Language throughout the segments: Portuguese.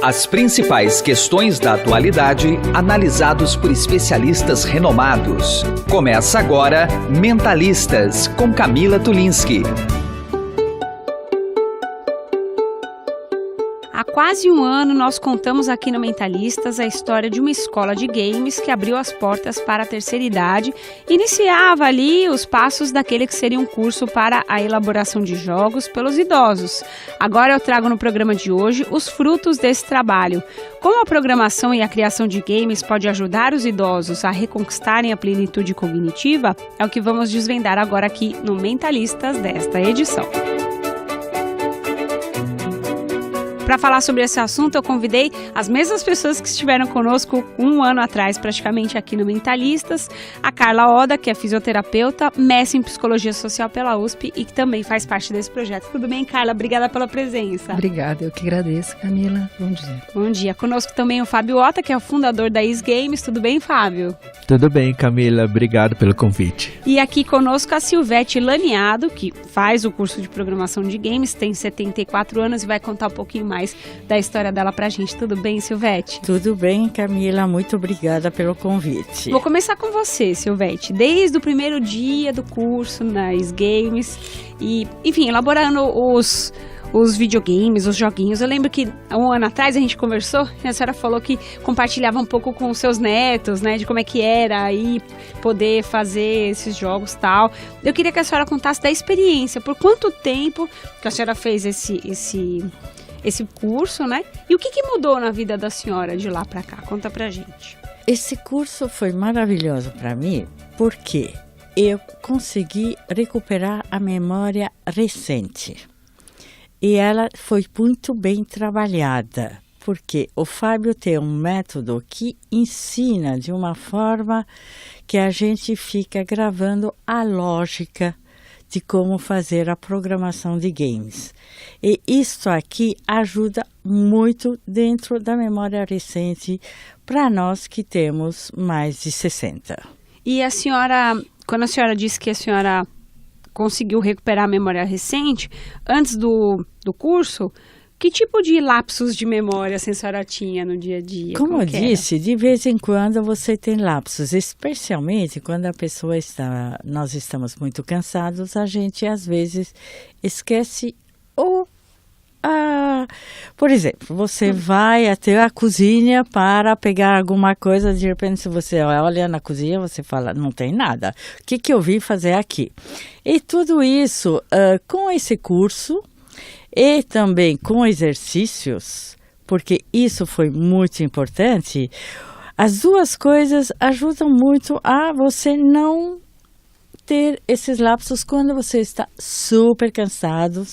As principais questões da atualidade, analisados por especialistas renomados. Começa agora Mentalistas, com Camila Tulinski. Há quase um ano, nós contamos aqui no Mentalistas a história de uma escola de games que abriu as portas para a terceira idade e iniciava ali os passos daquele que seria um curso para a elaboração de jogos pelos idosos. Agora eu trago no programa de hoje os frutos desse trabalho. Como a programação e a criação de games pode ajudar os idosos a reconquistarem a plenitude cognitiva, é o que vamos desvendar agora aqui no Mentalistas desta edição. Para falar sobre esse assunto, eu convidei as mesmas pessoas que estiveram conosco um ano atrás, praticamente aqui no Mentalistas. A Carla Oda, que é fisioterapeuta, mestre em Psicologia Social pela USP e que também faz parte desse projeto. Tudo bem, Carla? Obrigada pela presença. Obrigada, eu que agradeço, Camila. Bom dia. Bom dia. Conosco também o Fábio Ota, que é o fundador da Is Games. Tudo bem, Fábio? Tudo bem, Camila. Obrigado pelo convite. E aqui conosco a Silvete Laniado, que faz o curso de programação de games, tem 74 anos e vai contar um pouquinho mais da história dela pra gente. Tudo bem, Silvete? Tudo bem, Camila. Muito obrigada pelo convite. Vou começar com você, Silvete. Desde o primeiro dia do curso nas Games e, enfim, elaborando os videogames, os joguinhos. Eu lembro que um ano atrás a gente conversou e a senhora falou que compartilhava um pouco com os seus netos, né, de como é que era aí poder fazer esses jogos e tal. Eu queria que a senhora contasse da experiência, por quanto tempo que a senhora fez esse curso, né? E o que mudou na vida da senhora de lá para cá? Conta pra gente. Esse curso foi maravilhoso para mim porque eu consegui recuperar a memória recente. E ela foi muito bem trabalhada, porque o Fábio tem um método que ensina de uma forma que a gente fica gravando a lógica de como fazer a programação de games. E isso aqui ajuda muito dentro da memória recente para nós que temos mais de 60. E a senhora, quando a senhora disse que a senhora conseguiu recuperar a memória recente, antes do curso, que tipo de lapsos de memória a senhora tinha no dia a dia? Como eu disse, de vez em quando você tem lapsos, especialmente quando nós estamos muito cansados, a gente às vezes esquece por exemplo, você vai até a cozinha para pegar alguma coisa, de repente se você olha na cozinha, você fala, não tem nada. O que eu vim fazer aqui? E tudo isso, com esse curso e também com exercícios, porque isso foi muito importante, as duas coisas ajudam muito a você não ter esses lapsos quando você está super cansado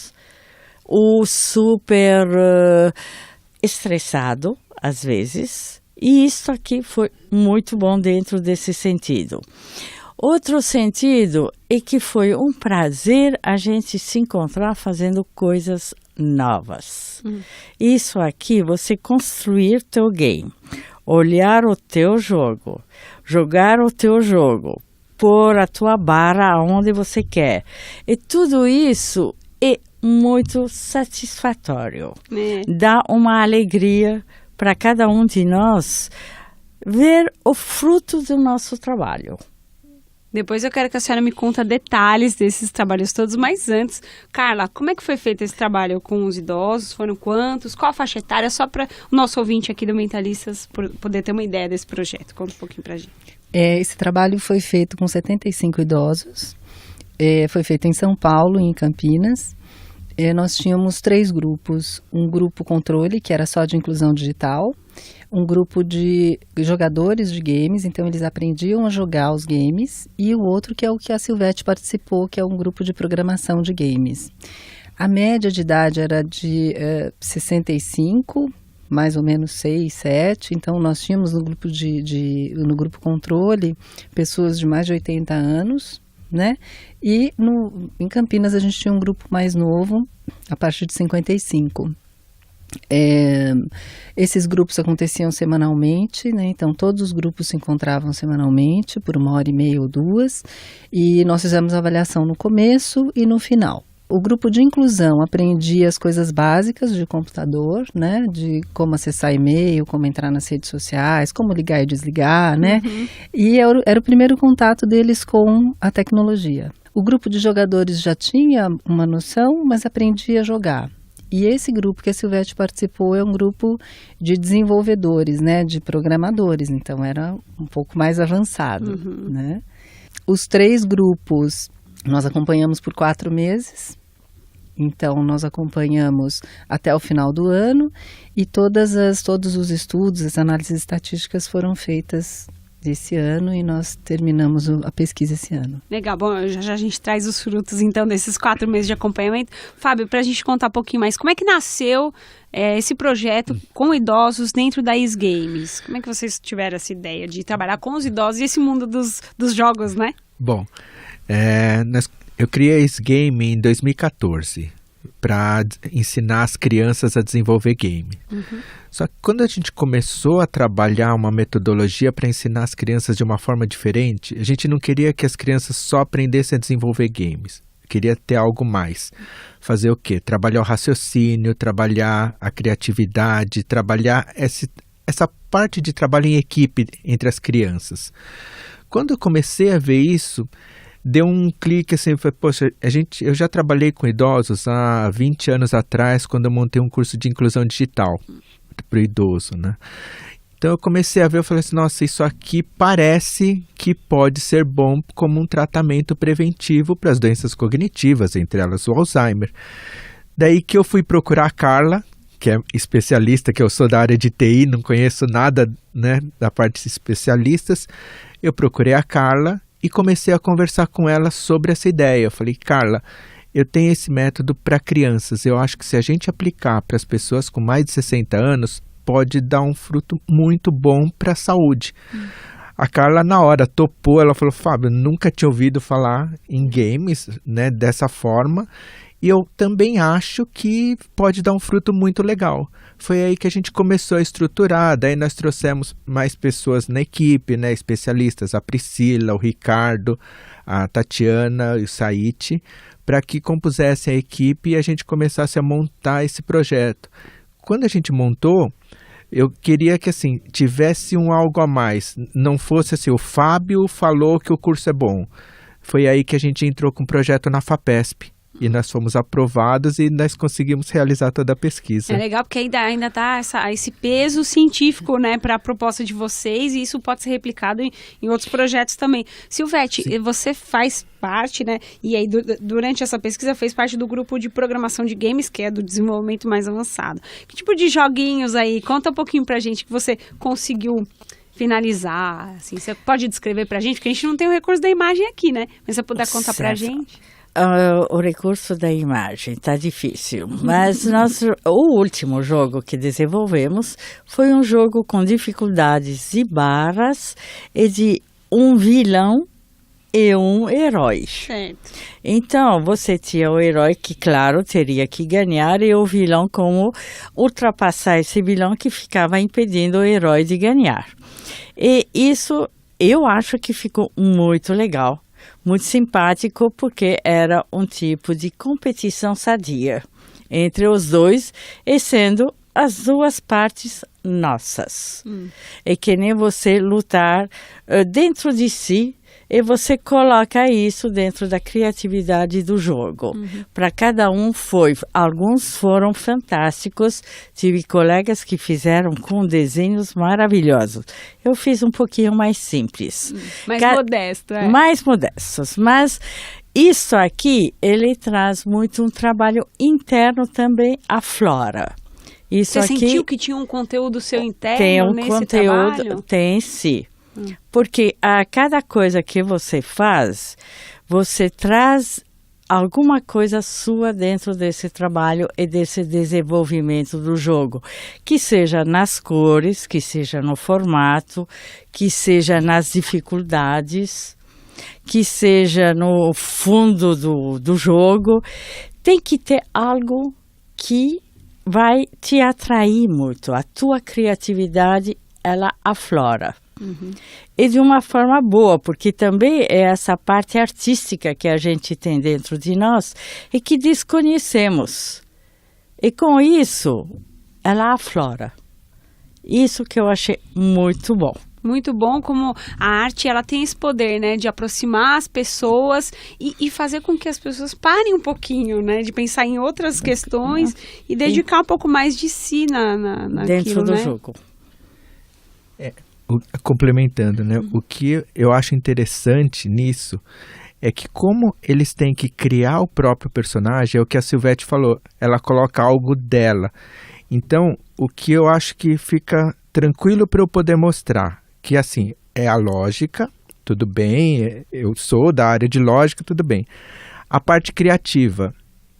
ou super estressado, às vezes. E isso aqui foi muito bom dentro desse sentido. Outro sentido é que foi um prazer a gente se encontrar fazendo coisas novas. Isso aqui, você construir teu game, olhar o teu jogo, jogar o teu jogo, pôr a tua barra onde você quer. E tudo isso é muito satisfatório. Dá uma alegria para cada um de nós ver o fruto do nosso trabalho. Depois eu quero que a senhora me conta detalhes desses trabalhos todos, mas antes, Carla, como é que foi feito esse trabalho com os idosos? Foram quantos? Qual a faixa etária? Só para o nosso ouvinte aqui do Mentalistas poder ter uma ideia desse projeto. Conta um pouquinho para a gente. Esse trabalho foi feito com 75 idosos. Foi feito em São Paulo e em Campinas. Nós tínhamos 3 grupos. Um grupo controle, que era só de inclusão digital. Um grupo de jogadores de games, então eles aprendiam a jogar os games. E o outro que é o que a Silvete participou, que é um grupo de programação de games. A média de idade era de 65, mais ou menos 6, 7. Então nós tínhamos no grupo controle pessoas de mais de 80 anos. Né? E em Campinas a gente tinha um grupo mais novo, a partir de 55. Esses grupos aconteciam semanalmente, né? Então todos os grupos se encontravam semanalmente por 1h30 ou 2, e nós fizemos a avaliação no começo e no final. O grupo de inclusão aprendia as coisas básicas de computador, né? De como acessar e-mail, como entrar nas redes sociais, como ligar e desligar, né? E era o primeiro contato deles com a tecnologia. O grupo de jogadores já tinha uma noção, mas aprendia a jogar. E esse grupo que a Silvete participou é um grupo de desenvolvedores, né? De programadores, então era um pouco mais avançado, né? Os 3 grupos nós acompanhamos por 4 meses, então nós acompanhamos até o final do ano e todos os estudos, as análises estatísticas foram feitas esse ano e nós terminamos a pesquisa esse ano. Legal, bom, já a gente traz os frutos então desses 4 meses de acompanhamento. Fábio, para a gente contar um pouquinho mais, como é que nasceu esse projeto com idosos dentro da Is Games? Como é que vocês tiveram essa ideia de trabalhar com os idosos e esse mundo dos jogos, né? Bom, eu criei esse game em 2014 para ensinar as crianças a desenvolver game. Só que quando a gente começou a trabalhar uma metodologia para ensinar as crianças de uma forma diferente, a gente não queria que as crianças só aprendessem a desenvolver games. Queria ter algo mais. Fazer o quê? Trabalhar o raciocínio, trabalhar a criatividade, trabalhar essa parte de trabalho em equipe entre as crianças. Quando eu comecei a ver isso, deu um clique assim, foi, poxa, eu já trabalhei com idosos há 20 anos atrás, quando eu montei um curso de inclusão digital para o idoso, né? Então eu comecei a ver, eu falei assim, nossa, isso aqui parece que pode ser bom como um tratamento preventivo para as doenças cognitivas, entre elas o Alzheimer. Daí que eu fui procurar a Carla, que é especialista, que eu sou da área de TI, não conheço nada, né, da parte de especialistas. Eu procurei a Carla e comecei a conversar com ela sobre essa ideia. Eu falei, Carla, eu tenho esse método para crianças. Eu acho que se a gente aplicar para as pessoas com mais de 60 anos, pode dar um fruto muito bom para a saúde. A Carla, na hora, topou. Ela falou, Fábio, nunca tinha ouvido falar em games, né, dessa forma. E eu também acho que pode dar um fruto muito legal. Foi aí que a gente começou a estruturar, daí nós trouxemos mais pessoas na equipe, né, especialistas, a Priscila, o Ricardo, a Tatiana e o Saite, para que compusessem a equipe e a gente começasse a montar esse projeto. Quando a gente montou, eu queria que assim, tivesse algo a mais, não fosse assim, o Fábio falou que o curso é bom. Foi aí que a gente entrou com o projeto na FAPESP. E nós fomos aprovados e nós conseguimos realizar toda a pesquisa. É legal porque ainda tá esse peso científico, né, para a proposta de vocês, e isso pode ser replicado em outros projetos também. Silvete, sim, você faz parte, né, e aí durante essa pesquisa fez parte do grupo de programação de games, que é do desenvolvimento mais avançado. Que tipo de joguinhos aí? Conta um pouquinho pra gente que você conseguiu finalizar, assim, você pode descrever pra gente, porque a gente não tem o recurso da imagem aqui, né, mas você puder contar pra gente. O recurso da imagem está difícil, mas o último jogo que desenvolvemos foi um jogo com dificuldades e barras e de um vilão e um herói. Certo. Então, você tinha o herói que, claro, teria que ganhar e o vilão como ultrapassar esse vilão que ficava impedindo o herói de ganhar. E isso eu acho que ficou muito legal. Muito simpático, porque era um tipo de competição sadia entre os dois, e sendo as duas partes nossas. É que nem você lutar dentro de si, e você coloca isso dentro da criatividade do jogo. Para cada um alguns foram fantásticos, tive colegas que fizeram com desenhos maravilhosos. Eu fiz um pouquinho mais simples. Mais modesto, é. Mais modestos, mas isso aqui, ele traz muito um trabalho interno também, aflora. Isso você aqui sentiu que tinha um conteúdo seu interno tem um nesse conteúdo, trabalho? Tem sim. Porque a cada coisa que você faz, você traz alguma coisa sua dentro desse trabalho e desse desenvolvimento do jogo. Que seja nas cores, que seja no formato, que seja nas dificuldades, que seja no fundo do jogo. Tem que ter algo que vai te atrair muito. A tua criatividade, ela aflora. E de uma forma boa, porque também é essa parte artística que a gente tem dentro de nós e que desconhecemos. E com isso, ela aflora. Isso que eu achei muito bom. Muito bom como a arte ela tem esse poder, né, de aproximar as pessoas e fazer com que as pessoas parem um pouquinho, né, de pensar em outras questões e dedicar um pouco mais de si naquilo, dentro do né? jogo. Complementando, né? O que eu acho interessante nisso é que como eles têm que criar o próprio personagem, é o que a Silvete falou, ela coloca algo dela. Então, o que eu acho que fica tranquilo para eu poder mostrar, que assim, é a lógica, tudo bem, eu sou da área de lógica, tudo bem. A parte criativa,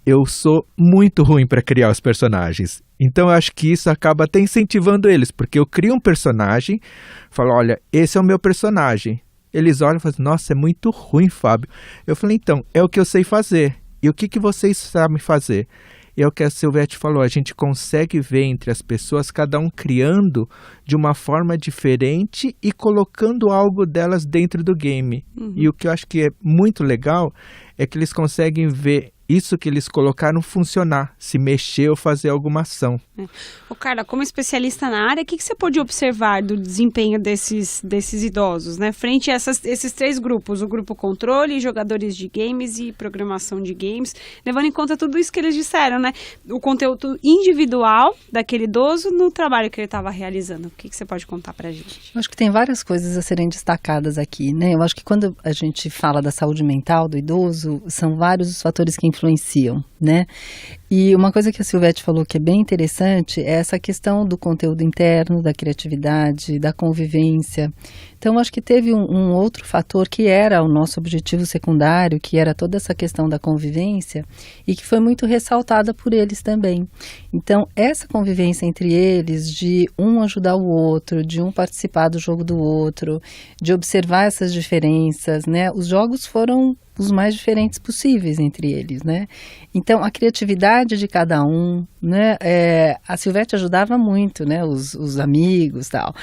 eu sou muito ruim para criar os personagens. Então eu acho que isso acaba até incentivando eles, porque eu crio um personagem, falo, olha, esse é o meu personagem. Eles olham e falam, nossa, é muito ruim, Fábio. Eu falei, então, é o que eu sei fazer. E o que vocês sabem fazer? E é o que a Silvete falou, a gente consegue ver entre as pessoas, cada um criando de uma forma diferente e colocando algo delas dentro do game. E o que eu acho que é muito legal é que eles conseguem ver isso que eles colocaram funcionar, se mexer ou fazer alguma ação. Ô Carla, como especialista na área, o que você pode observar do desempenho desses idosos, né? Frente a esses três grupos, o grupo controle, jogadores de games e programação de games, levando em conta tudo isso que eles disseram, né? O conteúdo individual daquele idoso no trabalho que ele estava realizando. O que você pode contar pra gente? Eu acho que tem várias coisas a serem destacadas aqui, né? Eu acho que quando a gente fala da saúde mental do idoso, são vários os fatores que influenciam, né? E uma coisa que a Silvete falou que é bem interessante é essa questão do conteúdo interno, da criatividade, da convivência. Então, acho que teve um outro fator que era o nosso objetivo secundário, que era toda essa questão da convivência e que foi muito ressaltada por eles também. Então, essa convivência entre eles, de um ajudar o outro, de um participar do jogo do outro, de observar essas diferenças, né? Os jogos foram os mais diferentes possíveis entre eles, né? Então, a criatividade de cada um, né? A Silvete ajudava muito, né? Os amigos e tal.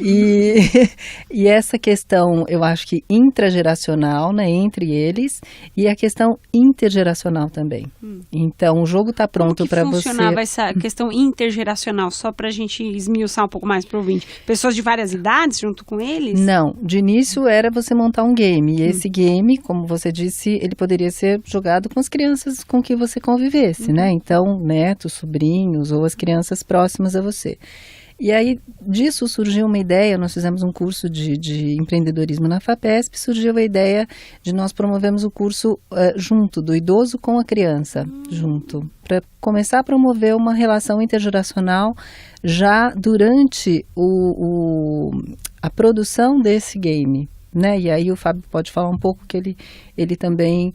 E essa questão, eu acho que intrageracional, né? Entre eles, e a questão intergeracional também. Então, o jogo está pronto para você... Como funcionava essa questão intergeracional? Só para a gente esmiuçar um pouco mais para o ouvinte. Pessoas de várias idades junto com eles? Não, de início era você montar um game. E esse game, como você disse, ele poderia ser jogado com as crianças com que você convivesse, né? Então, netos, sobrinhos ou as crianças próximas a você. E aí, disso surgiu uma ideia, nós fizemos um curso de empreendedorismo na FAPESP, surgiu a ideia de nós promovermos o curso junto, do idoso com a criança, junto, para começar a promover uma relação intergeracional já durante a produção desse game. Né? E aí o Fábio pode falar um pouco que ele também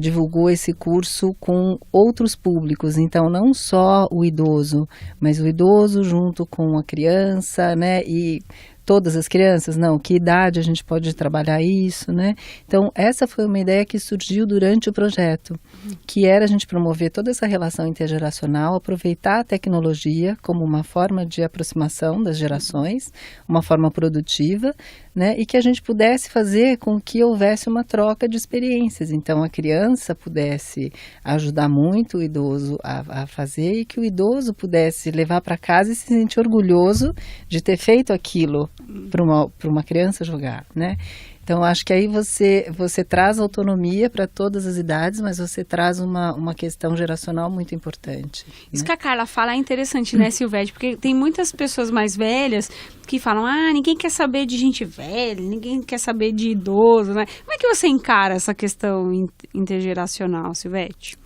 divulgou esse curso com outros públicos, então não só o idoso, mas o idoso junto com a criança, né? E todas as crianças, não, que idade a gente pode trabalhar isso, né? Então, essa foi uma ideia que surgiu durante o projeto, que era a gente promover toda essa relação intergeracional, aproveitar a tecnologia como uma forma de aproximação das gerações, uma forma produtiva, né? E que a gente pudesse fazer com que houvesse uma troca de experiências. Então, a criança pudesse ajudar muito o idoso a fazer e que o idoso pudesse levar para casa e se sentir orgulhoso de ter feito aquilo para uma criança jogar, né? Então, acho que aí você traz autonomia para todas as idades, mas você traz uma questão geracional muito importante. Isso né? que a Carla fala é interessante, né, Silvete? Porque tem muitas pessoas mais velhas que falam, ninguém quer saber de gente velha, ninguém quer saber de idoso, né? Como é que você encara essa questão intergeracional, Silvete?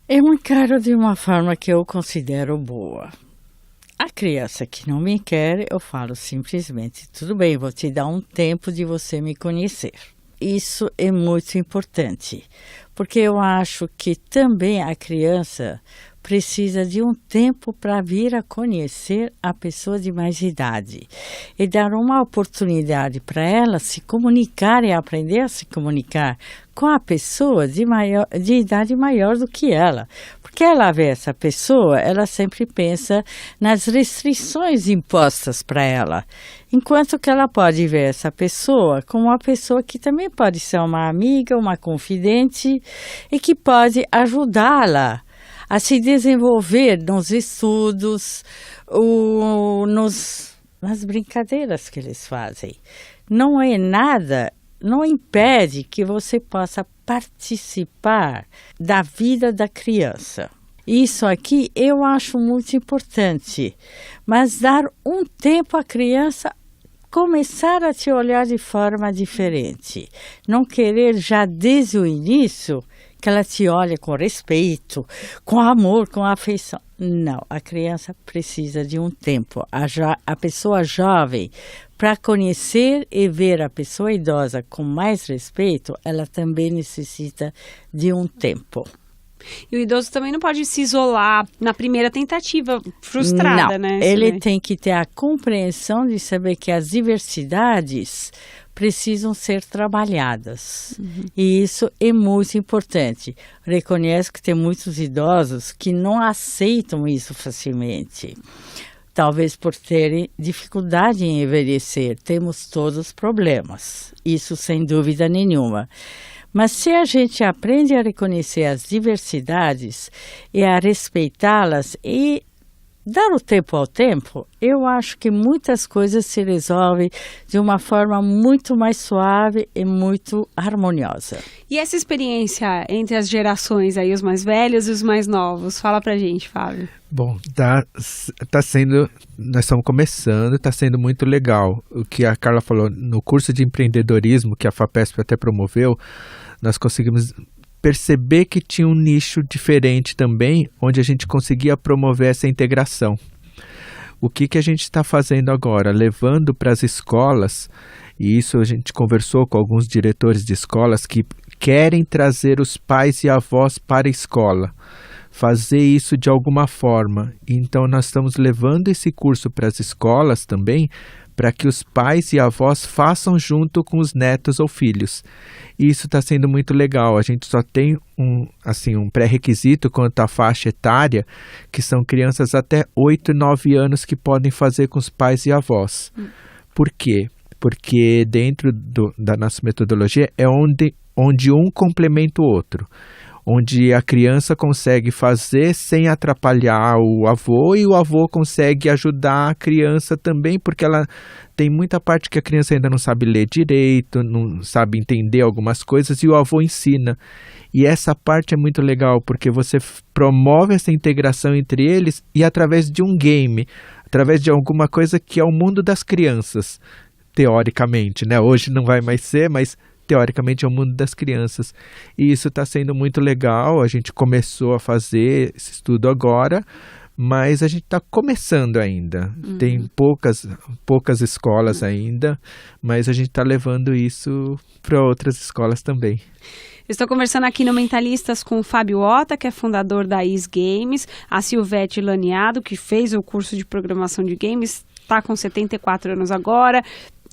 Eu encaro de uma forma que eu considero boa. A criança que não me quer, eu falo simplesmente, tudo bem, vou te dar um tempo de você me conhecer. Isso é muito importante, porque eu acho que também a criança precisa de um tempo para vir a conhecer a pessoa de mais idade e dar uma oportunidade para ela se comunicar e aprender a se comunicar com a pessoa de idade maior do que ela. porque ela vê essa pessoa, ela sempre pensa nas restrições impostas para ela. Enquanto que ela pode ver essa pessoa como uma pessoa que também pode ser uma amiga, uma confidente e que pode ajudá-la a se desenvolver nos estudos, nas brincadeiras que eles fazem. Não é nada, não impede que você possa participar da vida da criança. Isso aqui eu acho muito importante, mas dar um tempo à criança começar a te olhar de forma diferente. Não querer já desde o início que ela te olhe com respeito, com amor, com afeição. Não, a criança precisa de um tempo. A pessoa jovem, para conhecer e ver a pessoa idosa com mais respeito, ela também necessita de um tempo. E o idoso também não pode se isolar na primeira tentativa, frustrada, não, né? Ele tem que ter a compreensão de saber que as diversidades precisam ser trabalhadas. E isso é muito importante. Reconheço que tem muitos idosos que não aceitam isso facilmente. Talvez por terem dificuldade em envelhecer. Temos todos problemas. Isso sem dúvida nenhuma. Mas se a gente aprende a reconhecer as diversidades e a respeitá-las e dar o tempo ao tempo, eu acho que muitas coisas se resolvem de uma forma muito mais suave e muito harmoniosa. E essa experiência entre as gerações aí, os mais velhos e os mais novos? Fala pra gente, Fábio. Bom, tá sendo, nós estamos começando, está sendo muito legal. O que a Carla falou, no curso de empreendedorismo que a FAPESP até promoveu, nós conseguimos perceber que tinha um nicho diferente também, onde a gente conseguia promover essa integração. O que a gente está fazendo agora? Levando para as escolas, e isso a gente conversou com alguns diretores de escolas que querem trazer os pais e avós para a escola, fazer isso de alguma forma. Então nós estamos levando esse curso para as escolas também, para que os pais e avós façam junto com os netos ou filhos. E isso está sendo muito legal. A gente só tem um pré-requisito quanto à faixa etária, que são crianças até 8, 9 anos que podem fazer com os pais e avós. Por quê? Porque dentro da nossa metodologia é onde um complementa o outro. Onde a criança consegue fazer sem atrapalhar o avô e o avô consegue ajudar a criança também, porque ela tem muita parte que a criança ainda não sabe ler direito, não sabe entender algumas coisas e o avô ensina. E essa parte é muito legal, porque você promove essa integração entre eles e através de um game, através de alguma coisa que é o mundo das crianças, teoricamente, né? Hoje não vai mais ser, mas teoricamente é o mundo das crianças. E isso está sendo muito legal. A gente começou a fazer esse estudo agora, mas a gente está começando ainda. Tem poucas escolas ainda, mas a gente está levando isso para outras escolas também. Estou conversando aqui no Mentalistas com o Fábio Ota, que é fundador da Is Games, a Silvete Laniado, que fez o curso de programação de games, está com 74 anos agora,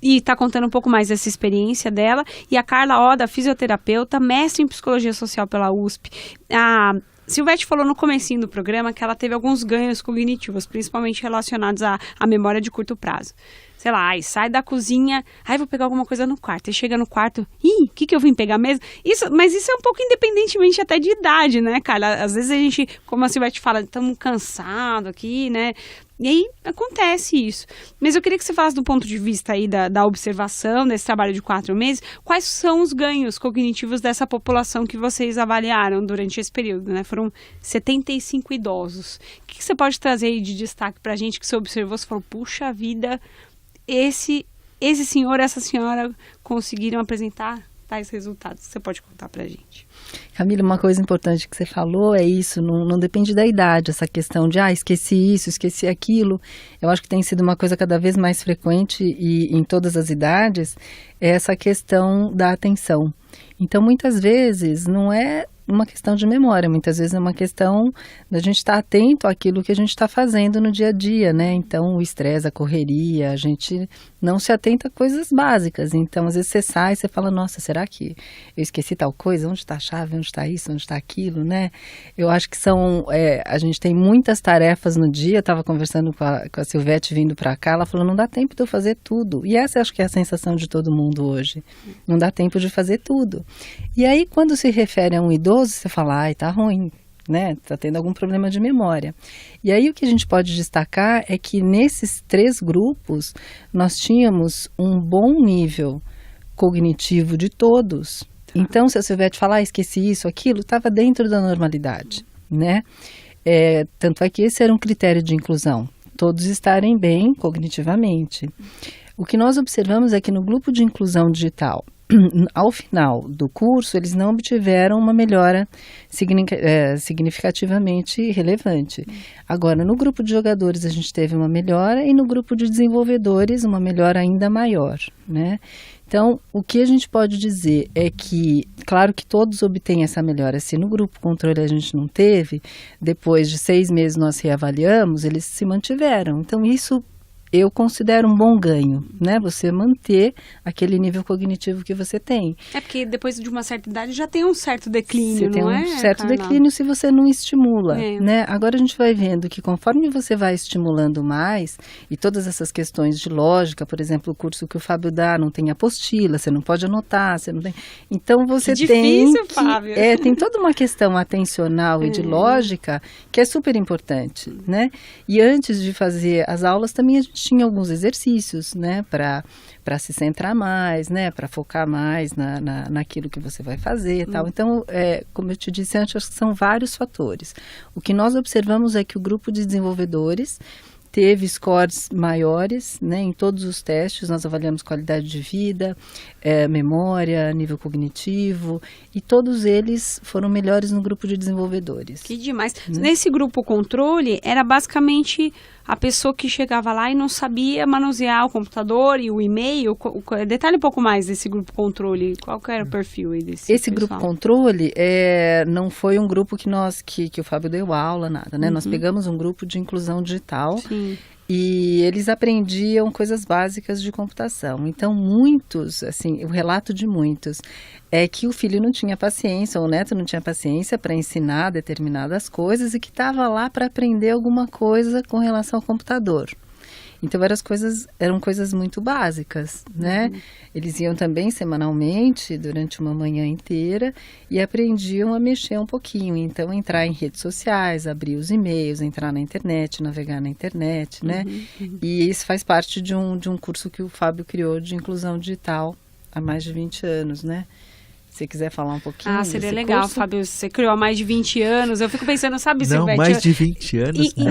e está contando um pouco mais dessa experiência dela. E a Carla Oda, fisioterapeuta, mestre em psicologia social pela USP. A Silvete falou no comecinho do programa que ela teve alguns ganhos cognitivos, principalmente relacionados à memória de curto prazo. Sei lá, sai da cozinha, vou pegar alguma coisa no quarto. Aí chega no quarto, o que eu vim pegar mesmo? Mas isso é um pouco independentemente até de idade, né, Carla? Às vezes a gente, como a Silvete fala, estamos cansados aqui, né? E aí acontece isso. Mas eu queria que você falasse do ponto de vista aí da observação desse trabalho de 4 meses, quais são os ganhos cognitivos dessa população que vocês avaliaram durante esse período, né? Foram 75 idosos. O que você pode trazer aí de destaque pra gente que você observou? Você falou, puxa vida, esse senhor, essa senhora conseguiram apresentar tais resultados. Você pode contar pra gente? Camila, uma coisa importante que você falou é isso, não depende da idade, essa questão de, esqueci isso, esqueci aquilo. Eu acho que tem sido uma coisa cada vez mais frequente e em todas as idades, é essa questão da atenção. Então, muitas vezes, não é uma questão de memória, muitas vezes é uma questão da gente estar atento àquilo que a gente está fazendo no dia a dia, né? Então, o estresse, a correria, a gente não se atenta a coisas básicas. Então, às vezes você sai e você fala, nossa, será que eu esqueci tal coisa? Onde está a chave? Onde está isso? Onde está aquilo, né? Eu acho que a gente tem muitas tarefas no dia. Eu estava conversando com a Silvete vindo para cá, ela falou, não dá tempo de eu fazer tudo. E essa acho que é a sensação de todo mundo hoje. Não dá tempo de fazer tudo. E aí, quando se refere a um idoso, você fala, ai, tá ruim, né? Tá tendo algum problema de memória. E aí o que a gente pode destacar é que nesses 3 grupos nós tínhamos um bom nível cognitivo de todos. Então, se a Silvete falar, esqueci isso, aquilo, estava dentro da normalidade, né? Tanto é que esse era um critério de inclusão, todos estarem bem cognitivamente. O que nós observamos é que no grupo de inclusão digital, ao final do curso, eles não obtiveram uma melhora significativamente relevante. Agora, no grupo de jogadores, a gente teve uma melhora e no grupo de desenvolvedores, uma melhora ainda maior, né? Então, o que a gente pode dizer é que, claro que todos obtêm essa melhora. Se no grupo controle a gente não teve, depois de 6 meses nós reavaliamos, eles se mantiveram. Então, isso eu considero um bom ganho, né? Você manter aquele nível cognitivo que você tem. É porque depois de uma certa idade já tem um certo declínio, você tem não um é, certo Carla? declínio se você não estimula, né? Agora a gente vai vendo que conforme você vai estimulando mais, e todas essas questões de lógica, por exemplo, o curso que o Fábio dá, não tem apostila, você não pode anotar, você não tem... Então você que tem difícil, que... Fábio. Tem toda uma questão atencional e de lógica que é super importante, né? E antes de fazer as aulas também a gente tinha alguns exercícios, né, para se centrar mais, né, para focar mais naquilo que você vai fazer e tal. Então, como eu te disse antes, acho que são vários fatores. O que nós observamos é que o grupo de desenvolvedores teve scores maiores, né, em todos os testes. Nós avaliamos qualidade de vida, memória, nível cognitivo, e todos eles foram melhores no grupo de desenvolvedores. Que demais. Nesse grupo controle, era basicamente a pessoa que chegava lá e não sabia manusear o computador e o e-mail. Detalhe um pouco mais desse grupo controle. Qual que era o perfil aí desse Esse pessoal? grupo controle não foi um grupo que o Fábio deu aula, nada, né? Nós pegamos um grupo de inclusão digital. Sim. E eles aprendiam coisas básicas de computação. Então, muitos, assim, o relato de muitos é que o filho não tinha paciência, ou o neto não tinha paciência para ensinar determinadas coisas e que estava lá para aprender alguma coisa com relação ao computador. Então, eram coisas muito básicas, né? Eles iam também semanalmente, durante uma manhã inteira, e aprendiam a mexer um pouquinho. Então, entrar em redes sociais, abrir os e-mails, entrar na internet, navegar na internet, né? E isso faz parte de um curso que o Fábio criou de inclusão digital há mais de 20 anos, né? Se quiser falar um pouquinho seria desse legal, curso. Fábio. Você criou há mais de 20 anos. Eu fico pensando, sabe, Não, Silvete? mais de 20 anos. E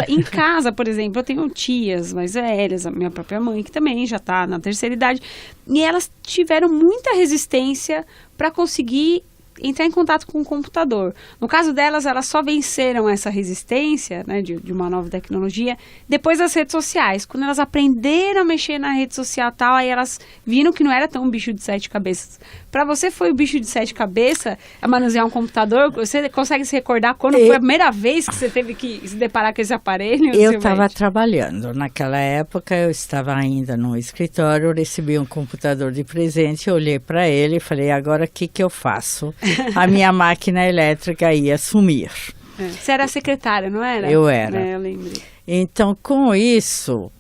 em casa, por exemplo, eu tenho tias mais velhas, a minha própria mãe, que também já está na terceira idade, e elas tiveram muita resistência para conseguir entrar em contato com o computador. No caso delas, elas só venceram essa resistência, né, de uma nova tecnologia depois das redes sociais. Quando elas aprenderam a mexer na rede social e tal, aí elas viram que não era tão um bicho de 7 cabeças. Para você foi o bicho de 7 cabeças a manusear um computador? Você consegue se recordar quando foi a primeira vez que você teve que se deparar com esse aparelho? Eu estava trabalhando. Naquela época, eu estava ainda no escritório, eu recebi um computador de presente, eu olhei para ele e falei, agora o que eu faço? A minha máquina elétrica ia sumir. Você era secretária, não era? Eu era. Eu lembrei. Então, com isso,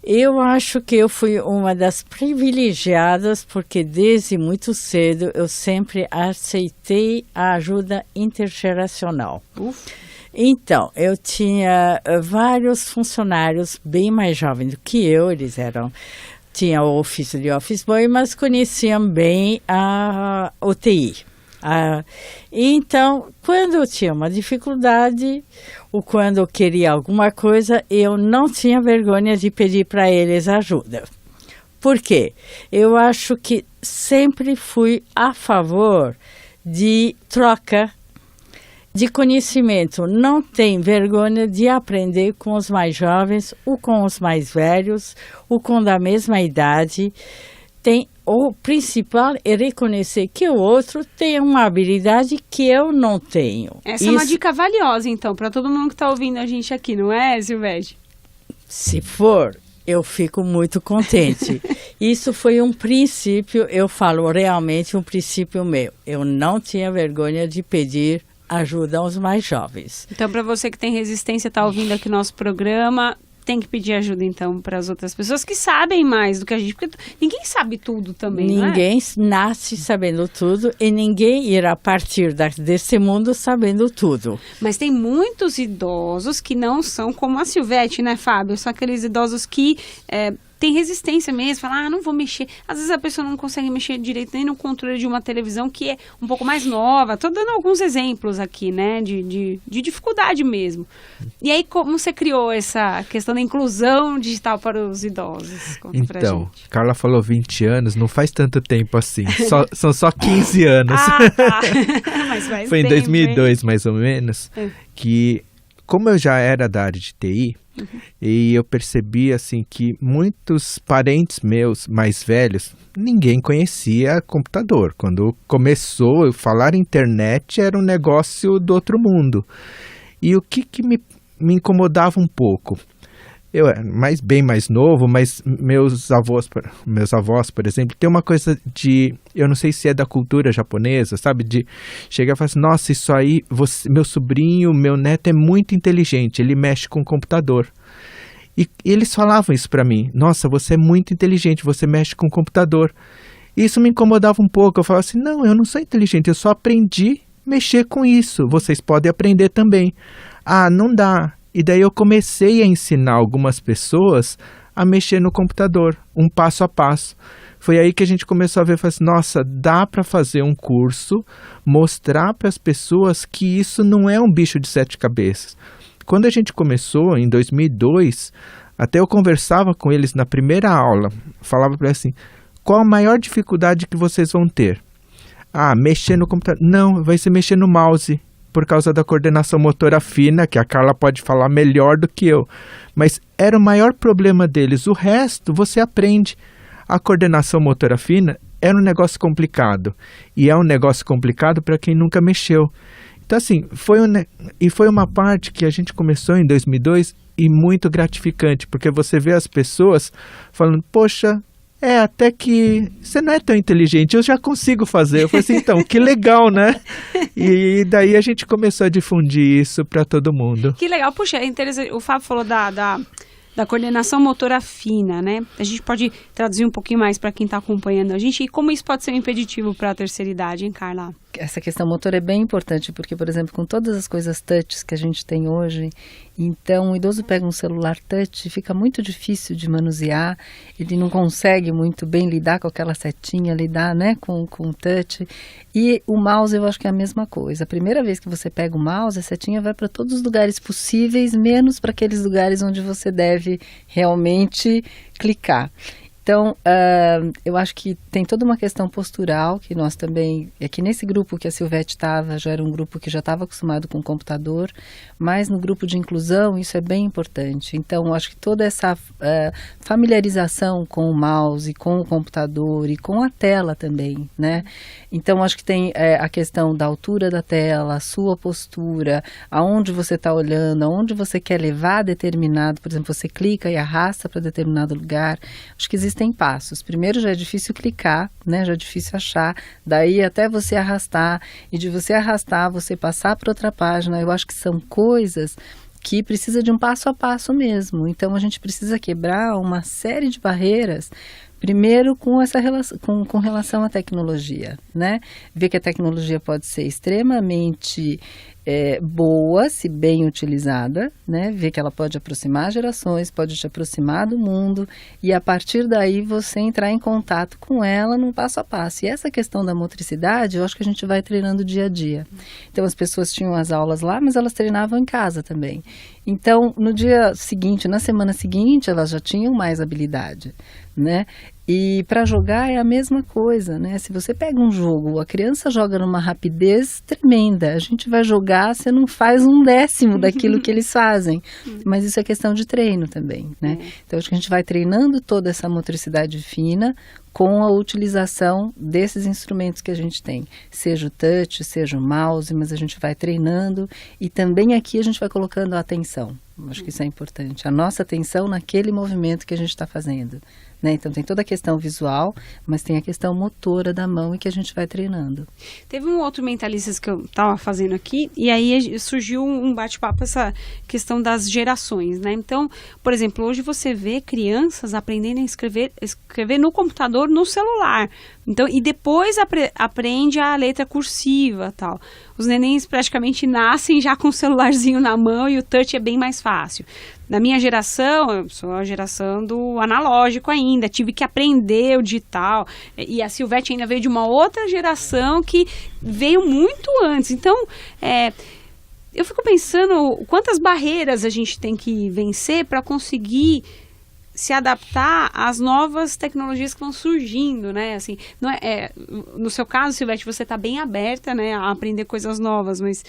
eu acho que eu fui uma das privilegiadas, porque desde muito cedo eu sempre aceitei a ajuda intergeracional. Então, eu tinha vários funcionários bem mais jovens do que eu, tinham o ofício de office boy, mas conheciam bem a UTI. Então, quando eu tinha uma dificuldade ou quando eu queria alguma coisa, eu não tinha vergonha de pedir para eles ajuda. Por quê? Eu acho que sempre fui a favor de troca de conhecimento. Não tem vergonha de aprender com os mais jovens ou com os mais velhos ou com da mesma idade. Tem o principal é reconhecer que o outro tem uma habilidade que eu não tenho. Essa é uma dica valiosa, então, para todo mundo que está ouvindo a gente aqui, não é, Silvete? Se for, eu fico muito contente. Isso foi um princípio, eu falo realmente um princípio meu. Eu não tinha vergonha de pedir ajuda aos mais jovens. Então, para você que tem resistência, está ouvindo aqui nosso programa, tem que pedir ajuda, então, para as outras pessoas que sabem mais do que a gente, porque ninguém sabe tudo também, Ninguém nasce sabendo tudo e ninguém irá partir desse mundo sabendo tudo. Mas tem muitos idosos que não são como a Silvete, né, Fábio? São aqueles idosos que tem resistência mesmo, fala, não vou mexer. Às vezes a pessoa não consegue mexer direito nem no controle de uma televisão que é um pouco mais nova. Estou dando alguns exemplos aqui, né, de dificuldade mesmo. E aí, como você criou essa questão da inclusão digital para os idosos? Conta pra Então, gente. Carla falou 20 anos, não faz tanto tempo assim, são só 15 anos. Tá. Mas faz Foi em tempo, 2002, mais ou menos, É. que, como eu já era da área de TI, e eu percebi assim que muitos parentes meus mais velhos, ninguém conhecia computador. Quando começou a falar internet, era um negócio do outro mundo. E o que me incomodava um pouco? Eu era bem mais novo, mas meus avós, por exemplo, tem uma coisa de, eu não sei se é da cultura japonesa, sabe? De chegar e falar assim, nossa, isso aí, meu sobrinho, meu neto é muito inteligente, ele mexe com o computador. E eles falavam isso pra mim, nossa, você é muito inteligente, você mexe com o computador. E isso me incomodava um pouco, eu falava assim, não, eu não sou inteligente, eu só aprendi a mexer com isso, vocês podem aprender também. Ah, não dá. E daí eu comecei a ensinar algumas pessoas a mexer no computador, um passo a passo. Foi aí que a gente começou a ver, assim, nossa, dá para fazer um curso, mostrar para as pessoas que isso não é um bicho de 7 cabeças. Quando a gente começou, em 2002, até eu conversava com eles na primeira aula, falava para eles assim, qual a maior dificuldade que vocês vão ter? Ah, mexer no computador. Não, vai ser mexer no mouse, por causa da coordenação motora fina, que a Carla pode falar melhor do que eu. Mas era o maior problema deles. O resto você aprende. A coordenação motora fina era um negócio complicado. E é um negócio complicado para quem nunca mexeu. Então, assim, foi uma parte que a gente começou em 2002 e muito gratificante, porque você vê as pessoas falando, poxa, até que você não é tão inteligente, eu já consigo fazer. Eu falei assim, então, que legal, né? E daí a gente começou a difundir isso para todo mundo. Que legal. Puxa, é interessante. O Fábio falou da coordenação motora fina, né? A gente pode traduzir um pouquinho mais para quem está acompanhando a gente e como isso pode ser um impeditivo para a terceira idade, hein, Carla? Essa questão motora é bem importante, porque, por exemplo, com todas as coisas touch que a gente tem hoje, então o idoso pega um celular touch, fica muito difícil de manusear, ele não consegue muito bem lidar com aquela setinha, lidar, né, com o touch. E o mouse eu acho que é a mesma coisa. A primeira vez que você pega o mouse, a setinha vai para todos os lugares possíveis, menos para aqueles lugares onde você deve realmente clicar. Então, eu acho que tem toda uma questão postural, que nós também, que nesse grupo que a Silvete estava, já era um grupo que já estava acostumado com o computador, mas no grupo de inclusão isso é bem importante. Então, acho que toda essa familiarização com o mouse, com o computador e com a tela também, né? Então, acho que tem a questão da altura da tela, a sua postura, aonde você está olhando, aonde você quer levar determinado, por exemplo, você clica e arrasta para determinado lugar. Acho que existem passos. Primeiro já é difícil clicar, né? Já é difícil achar, daí até você arrastar, e de você arrastar, você passar para outra página. Eu acho que são coisas que precisa de um passo a passo mesmo. Então a gente precisa quebrar uma série de barreiras. Primeiro com essa relação, com relação à tecnologia, né? Ver que a tecnologia pode ser extremamente boa, se bem utilizada, né? Ver que ela pode aproximar gerações, pode te aproximar do mundo e a partir daí você entrar em contato com ela num passo a passo. E essa questão da motricidade, eu acho que a gente vai treinando dia a dia. Então as pessoas tinham as aulas lá, mas elas treinavam em casa também. Então no dia seguinte, na semana seguinte, elas já tinham mais habilidade, né? E para jogar é a mesma coisa, né? Se você pega um jogo, a criança joga numa rapidez tremenda. A gente vai jogar, você não faz 1/10 daquilo que eles fazem. Mas isso é questão de treino também, né? Então, acho que a gente vai treinando toda essa motricidade fina com a utilização desses instrumentos que a gente tem. Seja o touch, seja o mouse, mas a gente vai treinando. E também aqui a gente vai colocando a atenção. Acho que isso é importante. A nossa atenção naquele movimento que a gente está fazendo. Né? Então tem toda a questão visual, mas tem a questão motora da mão e que a gente vai treinando. Teve um outro Mentalistas que eu estava fazendo aqui, e aí surgiu um bate-papo, essa questão das gerações, né? Então, por exemplo, hoje você vê crianças aprendendo a escrever no computador, no celular. Então, e depois aprende a letra cursiva, tal. Os nenéns praticamente nascem já com o celularzinho na mão e o touch é bem mais fácil. Na minha geração, eu sou a geração do analógico ainda, tive que aprender o digital. E a Silvete ainda veio de uma outra geração que veio muito antes. Então, eu fico pensando quantas barreiras a gente tem que vencer para conseguir se adaptar às novas tecnologias que vão surgindo, né? Assim, não no seu caso, Silvete, você está bem aberta, né, a aprender coisas novas, mas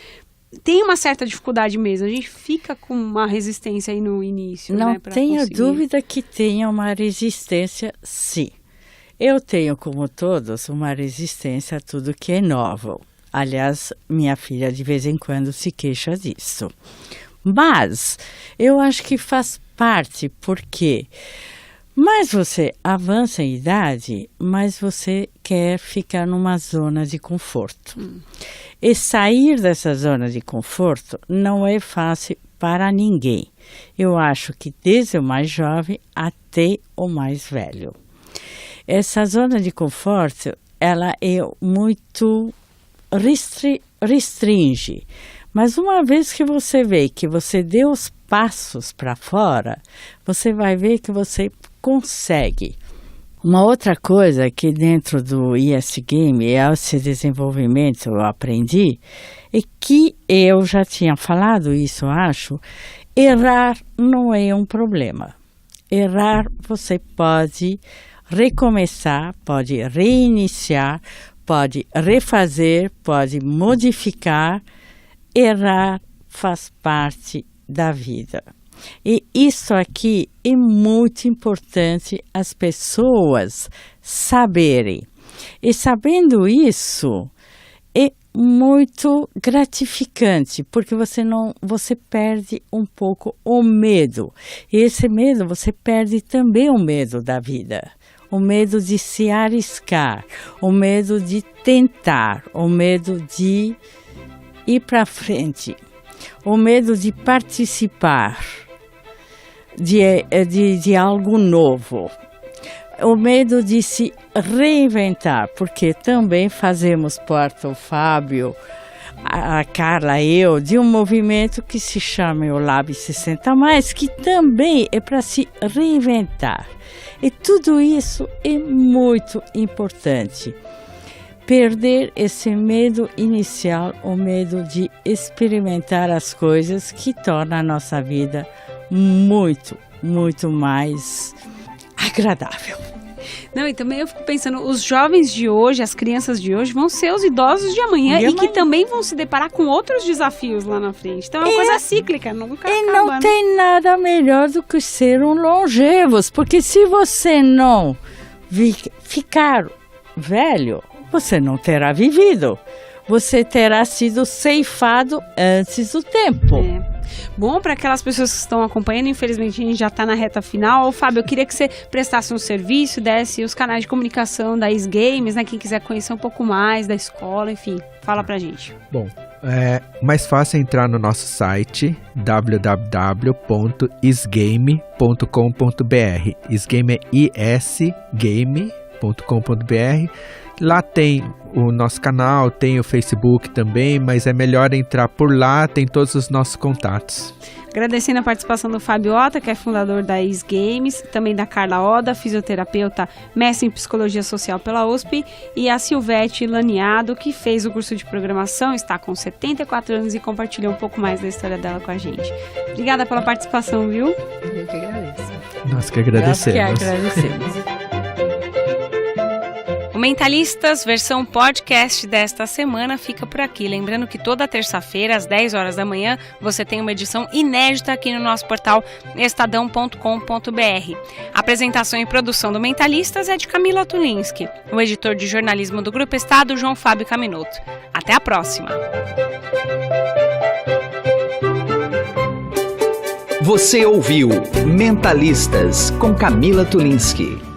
tem uma certa dificuldade mesmo. A gente fica com uma resistência aí no início. Não, né, tenho dúvida que tenha uma resistência, sim. Eu tenho, como todos, uma resistência a tudo que é novo. Aliás, minha filha de vez em quando se queixa disso. Mas eu acho que faz parte, porque mais você avança em idade, mais você quer ficar numa zona de conforto. E sair dessa zona de conforto não é fácil para ninguém. Eu acho que desde o mais jovem até o mais velho. Essa zona de conforto, ela é muito restringe. Mas uma vez que você vê que você deu os passos para fora, você vai ver que você consegue. Uma outra coisa que dentro do ES Game, esse desenvolvimento eu aprendi, é que eu já tinha falado isso, acho, errar não é um problema. Errar você pode recomeçar, pode reiniciar, pode refazer, pode modificar. Errar faz parte da vida. E isso aqui é muito importante as pessoas saberem. E sabendo isso, é muito gratificante, porque você perde um pouco o medo. E esse medo, você perde também o medo da vida. O medo de se arriscar, o medo de tentar, o medo de ir para frente, o medo de participar de algo novo, o medo de se reinventar, porque também fazemos parte, o Fábio, a Carla e eu, de um movimento que se chama o Lab 60+, que também é para se reinventar. E tudo isso é muito importante. Perder esse medo inicial, o medo de experimentar as coisas que torna a nossa vida muito, muito mais agradável. Não, e também eu fico pensando, os jovens de hoje, as crianças de hoje vão ser os idosos de amanhã e que também vão se deparar com outros desafios lá na frente. Então é uma coisa cíclica, nunca acaba. E não tem nada melhor do que ser um longevos, porque se você não ficar velho, você não terá vivido. Você terá sido ceifado antes do tempo. Bom, para aquelas pessoas que estão acompanhando, infelizmente a gente já está na reta final. Ô, Fábio, eu queria que você prestasse um serviço, desse os canais de comunicação da ES Games, né? Quem quiser conhecer um pouco mais da escola, enfim, fala pra gente. Bom, mais fácil é entrar no nosso site www.isgame.com.br. Isgame é isgame.com.br. Lá tem o nosso canal, tem o Facebook também, mas é melhor entrar por lá, tem todos os nossos contatos. Agradecendo a participação do Fábio Ota, que é fundador da ES Games, também da Carla Oda, fisioterapeuta, mestre em Psicologia Social pela USP, e a Silvete Laniado, que fez o curso de programação, está com 74 anos e compartilhou um pouco mais da história dela com a gente. Obrigada pela participação, viu? Eu que agradeço. Nós que agradecemos. Nós que agradecemos. O Mentalistas, versão podcast desta semana, fica por aqui. Lembrando que toda terça-feira, às 10 horas da manhã, você tem uma edição inédita aqui no nosso portal estadão.com.br. A apresentação e produção do Mentalistas é de Camila Tulinski. O editor de jornalismo do Grupo Estado, João Fábio Caminoto. Até a próxima! Você ouviu Mentalistas com Camila Tulinski.